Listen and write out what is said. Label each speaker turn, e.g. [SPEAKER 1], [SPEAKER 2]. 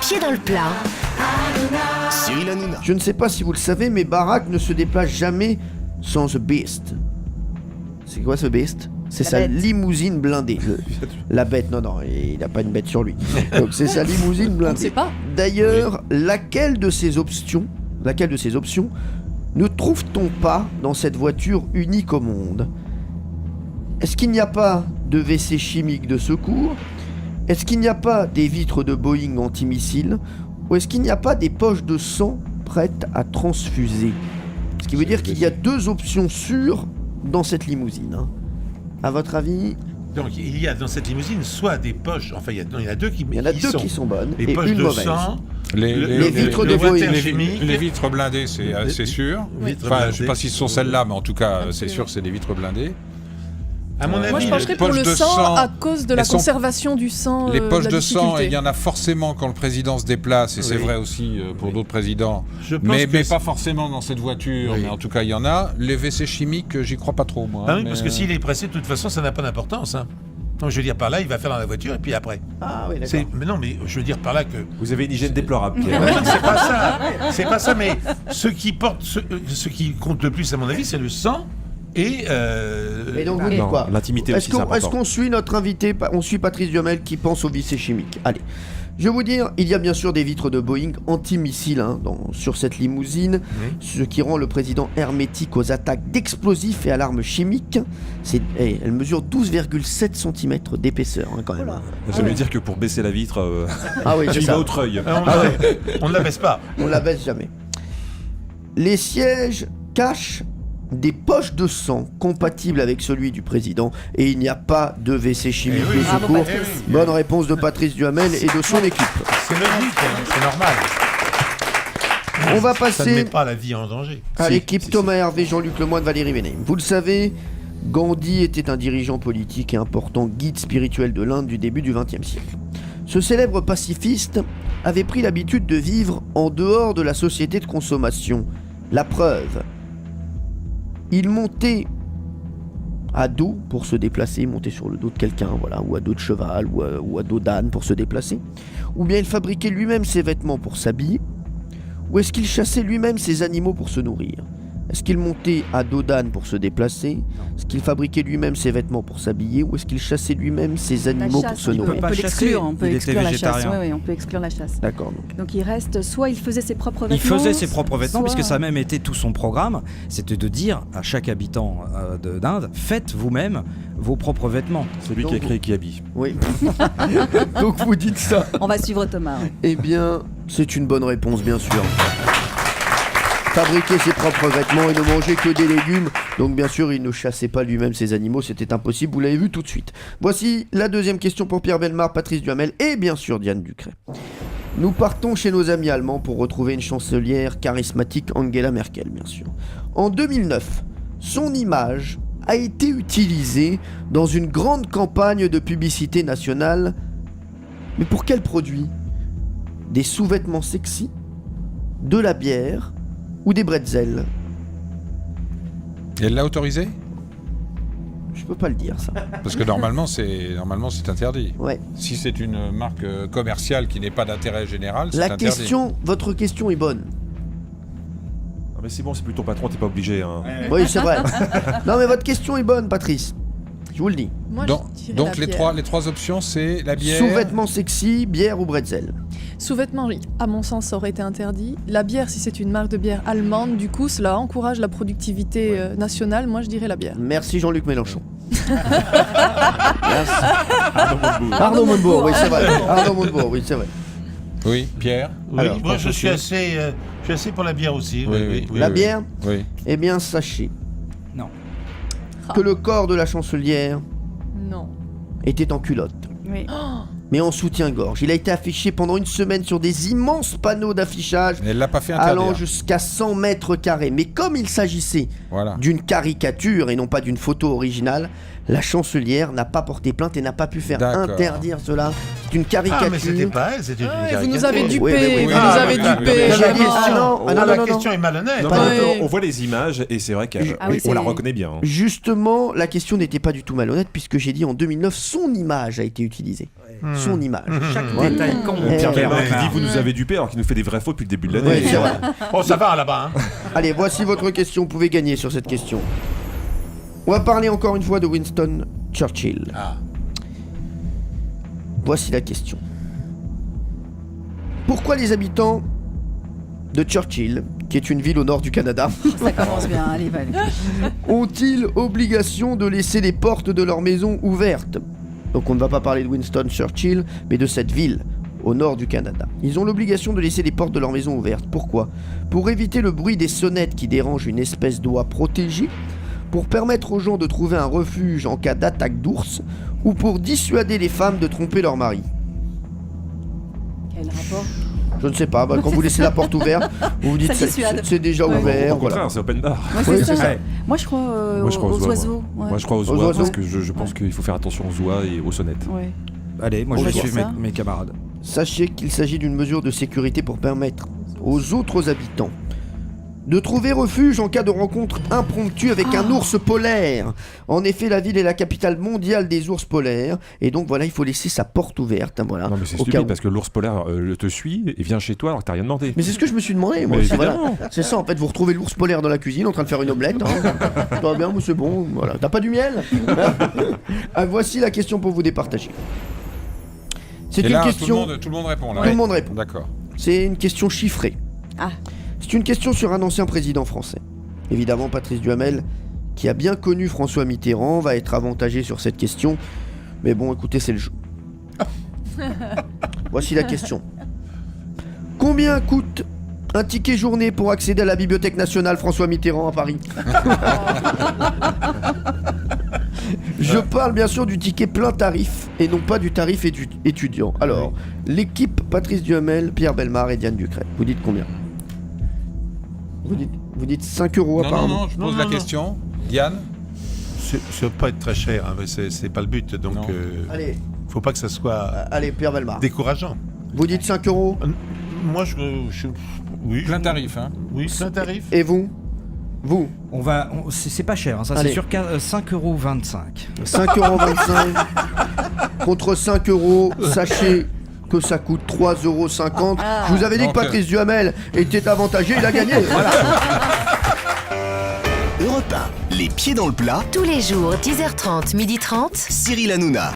[SPEAKER 1] Pied dans le plat.
[SPEAKER 2] Cyril Hanouna.
[SPEAKER 3] Je ne sais pas si vous le savez, mais Barack ne se déplace jamais sans The Beast. C'est quoi ce Beast ? C'est sa limousine blindée. La bête, non, il n'a pas une bête sur lui. Donc c'est sa limousine blindée.
[SPEAKER 4] On ne sait pas.
[SPEAKER 3] D'ailleurs, laquelle de ces options ne trouve-t-on pas dans cette voiture unique au monde ? Est-ce qu'il n'y a pas de WC chimique de secours ? Est-ce qu'il n'y a pas des vitres de Boeing anti-missiles ? Ou est-ce qu'il n'y a pas des poches de sang prêtes à transfuser ? Ce qui veut dire qu'il y a deux options sûres dans cette limousine. À votre avis ?
[SPEAKER 5] Donc il y a dans cette limousine soit des poches, enfin il y en a deux qui
[SPEAKER 3] sont bonnes
[SPEAKER 5] les
[SPEAKER 3] et
[SPEAKER 5] poches
[SPEAKER 3] une
[SPEAKER 5] de
[SPEAKER 3] mauvaise.
[SPEAKER 5] sang,
[SPEAKER 3] les vitres de Boeing.
[SPEAKER 6] Les vitres blindées, c'est sûr. Enfin, je ne sais pas si ce sont celles-là, mais en tout cas, c'est sûr, c'est des vitres blindées.
[SPEAKER 5] À mon avis,
[SPEAKER 4] moi je pencherais pour le sang à cause de la conservation du sang.
[SPEAKER 6] Les poches de sang,
[SPEAKER 4] difficulté.
[SPEAKER 6] il y en a forcément quand le président se déplace, et c'est vrai aussi pour d'autres présidents. Mais pas forcément dans cette voiture, mais en tout cas il y en a. Les WC chimiques, j'y crois pas trop, moi.
[SPEAKER 5] Ah oui, parce que s'il est pressé, de toute façon, ça n'a pas d'importance. Hein. Donc je veux dire par là, il va faire dans la voiture et puis après.
[SPEAKER 3] Ah oui, d'accord.
[SPEAKER 5] Mais non, mais je veux dire par là que
[SPEAKER 2] vous avez une hygiène déplorable, Pierre.
[SPEAKER 5] c'est pas ça. Mais ce qui compte le plus, à mon avis, c'est le sang. Et
[SPEAKER 3] donc vous dites quoi ?
[SPEAKER 2] L'intimité aussi, c'est important.
[SPEAKER 3] Est-ce qu'on suit notre invité ? On suit Patrice Duhamel qui pense au WC chimique. Allez, je vais vous dire, il y a bien sûr des vitres de Boeing anti-missiles sur cette limousine, ce qui rend le président hermétique aux attaques d'explosifs et à l'arme chimique. Elle mesure 12,7 cm d'épaisseur quand même.
[SPEAKER 2] Ça veut dire que pour baisser la vitre,
[SPEAKER 3] tu
[SPEAKER 2] vas au treuil.
[SPEAKER 5] On ne la baisse pas.
[SPEAKER 3] On ne la baisse jamais. Les sièges cachent des poches de sang compatibles avec celui du président et il n'y a pas de WC chimique de secours. Bonne réponse de Patrice Duhamel et de son équipe.
[SPEAKER 5] C'est logique, c'est normal.
[SPEAKER 3] On va passer
[SPEAKER 5] ça ne met pas la vie en danger.
[SPEAKER 3] À l'équipe Thomas Hervé, Jean-Luc Lemoyne, Valérie Vénheim. Vous le savez, Gandhi était un dirigeant politique et important guide spirituel de l'Inde du début du XXe siècle. Ce célèbre pacifiste avait pris l'habitude de vivre en dehors de la société de consommation. La preuve, il montait à dos pour se déplacer, il montait sur le dos de quelqu'un, ou à dos de cheval, ou à dos d'âne pour se déplacer. Ou bien il fabriquait lui-même ses vêtements pour s'habiller, ou est-ce qu'il chassait lui-même ses animaux pour se nourrir ? Est-ce qu'il montait à dos d'âne pour se déplacer ? Est-ce qu'il fabriquait lui-même ses vêtements pour s'habiller ? Ou est-ce qu'il chassait lui-même ses animaux pour se nourrir ?
[SPEAKER 7] On peut exclure la chasse. Oui, on peut exclure la chasse.
[SPEAKER 3] D'accord.
[SPEAKER 7] Donc il reste, soit il faisait ses propres vêtements.
[SPEAKER 8] Il faisait ses propres vêtements, puisque ça a même été tout son programme, c'était de dire à chaque habitant d'Inde, faites vous-même vos propres vêtements.
[SPEAKER 2] C'est lui qui a créé Kiabi.
[SPEAKER 3] Oui. Donc vous dites ça.
[SPEAKER 7] On va suivre Thomas.
[SPEAKER 3] Eh bien, c'est une bonne réponse, bien sûr. Fabriquer ses propres vêtements et ne manger que des légumes. Donc bien sûr, il ne chassait pas lui-même ses animaux, c'était impossible, vous l'avez vu tout de suite. Voici la deuxième question pour Pierre Bellemare, Patrice Duhamel et bien sûr Diane Ducret. Nous partons chez nos amis allemands pour retrouver une chancelière charismatique, Angela Merkel, bien sûr. En 2009, son image a été utilisée dans une grande campagne de publicité nationale. Mais pour quel produit ? Des sous-vêtements sexy ? De la bière ? Ou des bretzels.
[SPEAKER 6] Et elle l'a autorisé ?
[SPEAKER 3] Je peux pas le dire, ça.
[SPEAKER 6] Parce que normalement c'est interdit.
[SPEAKER 3] Ouais.
[SPEAKER 6] Si c'est une marque commerciale qui n'est pas d'intérêt général, c'est interdit.
[SPEAKER 3] Votre question est bonne.
[SPEAKER 2] Ah mais c'est bon, c'est plus ton patron, t'es pas obligé. Hein.
[SPEAKER 3] Oui, c'est vrai. Non mais votre question est bonne, Patrice. Je vous le dis.
[SPEAKER 4] Moi,
[SPEAKER 6] donc les trois options, c'est la bière...
[SPEAKER 3] Sous-vêtements sexy, bière ou bretzel.
[SPEAKER 4] Sous-vêtements, à mon sens, ça aurait été interdit. La bière, si c'est une marque de bière allemande, du coup, cela encourage la productivité nationale. Moi, je dirais la bière.
[SPEAKER 3] Merci Jean-Luc Mélenchon.
[SPEAKER 2] Merci.
[SPEAKER 3] Arnaud Montebourg, oui, c'est vrai. Arnaud Montebourg, oui, c'est vrai.
[SPEAKER 6] Oui, Pierre.
[SPEAKER 5] Oui, alors, moi, je suis assez pour la bière aussi.
[SPEAKER 6] Oui,
[SPEAKER 3] la bière ?
[SPEAKER 6] Oui.
[SPEAKER 3] Eh bien, sachez que le corps de la chancelière était en culotte.
[SPEAKER 7] Oui.
[SPEAKER 3] Mais en soutien-gorge. Il a été affiché pendant une semaine sur des immenses panneaux d'affichage
[SPEAKER 6] elle l'a pas fait interdire.
[SPEAKER 3] allant jusqu'à 100 mètres carrés. Mais comme il s'agissait d'une caricature et non pas d'une photo originale, La chancelière n'a pas porté plainte et n'a pas pu faire interdire cela. C'est une caricature.
[SPEAKER 5] Ah, mais c'était pas elle, c'était une caricature.
[SPEAKER 4] Vous nous avez dupé,
[SPEAKER 3] oui,
[SPEAKER 4] vous nous avez dupé.
[SPEAKER 5] La question est malhonnête.
[SPEAKER 2] Non, on voit les images et c'est vrai qu'on la reconnaît bien. Hein.
[SPEAKER 3] Justement, la question n'était pas du tout malhonnête puisque j'ai dit en 2009, son image a été utilisée. Son image.
[SPEAKER 8] Chaque détail compte.
[SPEAKER 2] Pierre Bellemare qui dit vous nous avez dupé alors qu'il nous fait des vrais faux depuis le début de l'année.
[SPEAKER 3] Oui, c'est vrai.
[SPEAKER 5] Oh, ça va là-bas. Hein.
[SPEAKER 3] Allez, voici votre question. Vous pouvez gagner sur cette question. On va parler encore une fois de Winston Churchill. Voici la question. Pourquoi les habitants de Churchill, qui est une ville au nord du Canada,
[SPEAKER 7] Ça commence bien, allez, va.
[SPEAKER 3] ont-ils obligation de laisser les portes de leur maison ouvertes? Donc on ne va pas parler de Winston Churchill, mais de cette ville au nord du Canada. Ils ont l'obligation de laisser les portes de leur maison ouvertes. Pourquoi? Pour éviter le bruit des sonnettes qui dérangent une espèce d'oie protégée, pour permettre aux gens de trouver un refuge en cas d'attaque d'ours, ou pour dissuader les femmes de tromper leur mari.
[SPEAKER 7] Quel rapport?
[SPEAKER 3] Je ne sais pas, quand vous laissez la porte ouverte, vous vous dites c'est déjà ouvert.
[SPEAKER 2] Au contraire, c'est open bar.
[SPEAKER 7] Ouais, c'est ça. Moi je crois aux oiseaux. Ouais.
[SPEAKER 2] Moi je crois aux oies parce que je pense qu'il faut faire attention aux oies et aux sonnettes.
[SPEAKER 7] Ouais.
[SPEAKER 8] Allez, moi je vais suivre mes camarades.
[SPEAKER 3] Sachez qu'il s'agit d'une mesure de sécurité pour permettre aux autres habitants de trouver refuge en cas de rencontre impromptue avec un ours polaire. En effet, la ville est la capitale mondiale des ours polaires, et donc voilà, il faut laisser sa porte ouverte. Voilà,
[SPEAKER 2] non mais c'est stupide parce que l'ours polaire te suit et vient chez toi alors que t'as rien demandé.
[SPEAKER 3] Mais c'est ce que je me suis demandé, moi. C'est ça, en fait, vous retrouvez l'ours polaire dans la cuisine en train de faire une omelette. Ça va bien, mais c'est bon, voilà. T'as pas du miel? Voici la question pour vous départager. C'est une question...
[SPEAKER 6] Tout le monde répond là.
[SPEAKER 3] Tout le monde répond.
[SPEAKER 6] D'accord.
[SPEAKER 3] C'est une question chiffrée. C'est une question sur un ancien président français. Évidemment, Patrice Duhamel, qui a bien connu François Mitterrand, va être avantagé sur cette question. Mais bon, écoutez, c'est le jeu. Voici la question. Combien coûte un ticket journée pour accéder à la Bibliothèque nationale François Mitterrand à Paris? Je parle bien sûr du ticket plein tarif et non pas du tarif étudiant. Alors, l'équipe Patrice Duhamel, Pierre Bellemare et Diane Ducret, vous dites combien? Vous dites 5 euros apparemment.
[SPEAKER 6] Non, je pose la question. Diane?
[SPEAKER 5] Ça va pas être très cher, hein, mais c'est pas le but, donc
[SPEAKER 3] allez,
[SPEAKER 5] faut pas que ça soit
[SPEAKER 3] allez, Pierre Bellemare.
[SPEAKER 5] Décourageant.
[SPEAKER 3] Vous dites 5 euros?
[SPEAKER 5] Moi, oui.
[SPEAKER 6] Plein tarif, hein?
[SPEAKER 5] Oui, plein tarif.
[SPEAKER 3] Et vous?
[SPEAKER 8] C'est pas cher, hein, ça. Allez. C'est sur 5,25 euros.
[SPEAKER 3] 5,25 euros contre 5 euros, sachez que ça coûte 3,50 euros. Je vous avais dit que Patrice Duhamel était avantagé, il a gagné. Voilà.
[SPEAKER 1] Europe 1, les pieds dans le plat.
[SPEAKER 9] Tous les jours, 10h30, 12h30.
[SPEAKER 1] Cyril Hanouna.